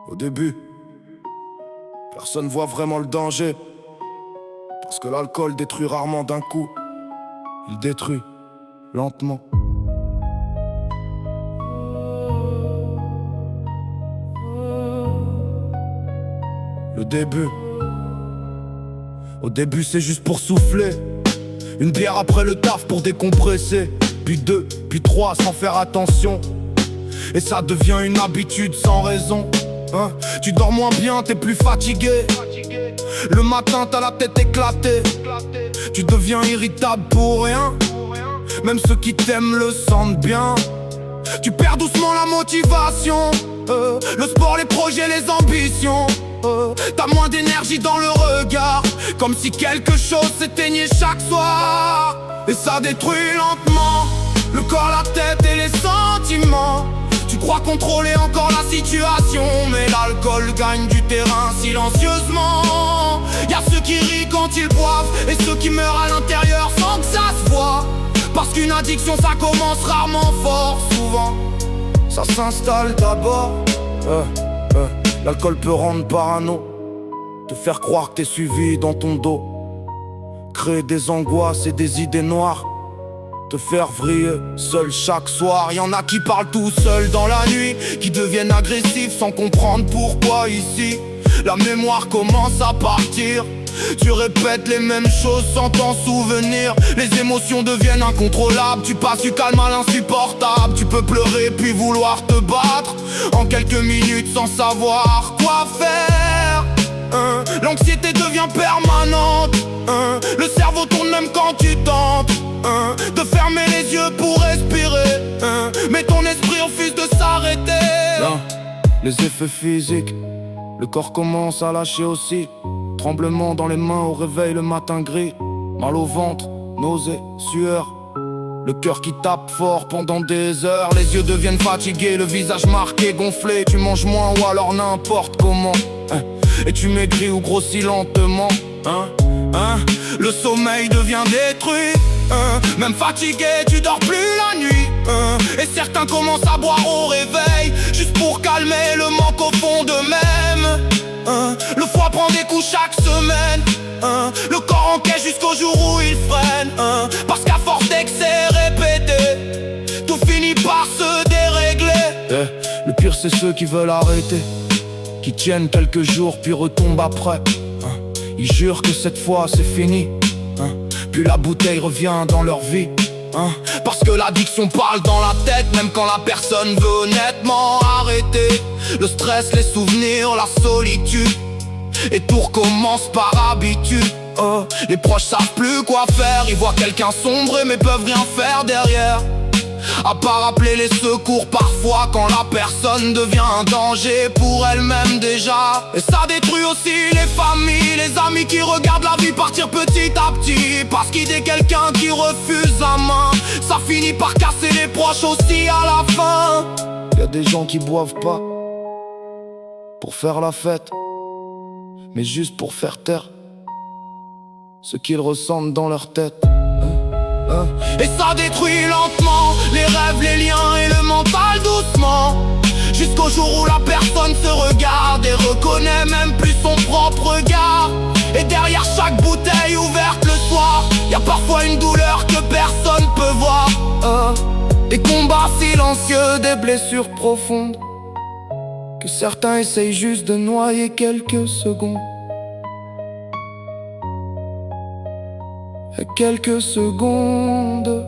Au début, personne voit vraiment le danger, parce que l'alcool détruit rarement d'un coup. Il détruit lentement. Le début. Au début c'est juste pour souffler. Une bière après le taf pour décompresser. Puis deux, puis trois sans faire attention. Et ça devient une habitude sans raison, hein? Tu dors moins bien, t'es plus fatigué. Le matin t'as la tête éclatée. Tu deviens irritable pour rien. Même ceux qui t'aiment le sentent bien. Tu perds doucement la motivation, le sport, les projets, les ambitions. T'as moins d'énergie dans le regard, comme si quelque chose s'éteignait chaque soir. Et ça détruit lentement le corps, la tête et les sentiments. Tu crois contrôler encore la situation, mais l'alcool gagne du terrain silencieusement. Y'a ceux qui rient quand ils boivent et ceux qui meurent à l'intérieur sans que ça se voit. Parce qu'une addiction ça commence rarement fort, souvent ça s'installe d'abord. L'alcool peut rendre parano, te faire croire que t'es suivi dans ton dos, créer des angoisses et des idées noires, te faire vriller seul chaque soir. Y'en a qui parlent tout seuls dans la nuit, qui deviennent agressifs sans comprendre pourquoi ici la mémoire commence à partir. Tu répètes les mêmes choses sans t'en souvenir. Les émotions deviennent incontrôlables. Tu passes du calme à l'insupportable. Tu peux pleurer puis vouloir te battre en quelques minutes sans savoir quoi faire. L'anxiété devient permanente. Le cerveau tourne même quand tu tentes de fermer les yeux pour respirer. Mais ton esprit refuse de s'arrêter. Les effets physiques, le corps commence à lâcher aussi. Tremblement dans les mains au réveil le matin gris. Mal au ventre, nausées, sueur. Le cœur qui tape fort pendant des heures. Les yeux deviennent fatigués, le visage marqué, gonflé. Tu manges moins ou alors n'importe comment, et tu maigris ou grossis lentement, Le sommeil devient détruit, même fatigué, tu dors plus la nuit, et certains commencent à boire au réveil, juste pour calmer le manque au fond d'eux-mêmes. Le foie prend des coups chaque semaine, le corps encaisse jusqu'au jour où il freine, parce qu'à force d'excès répété, tout finit par se dérégler. Le pire c'est ceux qui veulent arrêter, qui tiennent quelques jours puis retombent après. Ils jurent que cette fois c'est fini, puis la bouteille revient dans leur vie, parce que l'addiction parle dans la tête, même quand la personne veut honnêtement arrêter. Le stress, les souvenirs, la solitude, et tout recommence par habitude. Les proches savent plus quoi faire, ils voient quelqu'un sombrer mais peuvent rien faire derrière, à part appeler les secours parfois quand la personne devient un danger pour elle-même déjà. Et ça détruit aussi les familles, les amis qui regardent la vie partir petit à petit, parce qu'il y a quelqu'un qui refuse la main. Ça finit par casser les proches aussi à la fin. Y'a des gens qui boivent pas pour faire la fête, mais juste pour faire taire ce qu'ils ressentent dans leur tête. Et ça détruit lentement les rêves, les liens et le mental doucement, jusqu'au jour où la personne se regarde et reconnaît même plus son propre regard. Et derrière chaque bouteille ouverte le soir, y'a parfois une douleur que personne peut voir, des combats silencieux, des blessures profondes, que certains essayent juste de noyer quelques secondes. Et quelques secondes.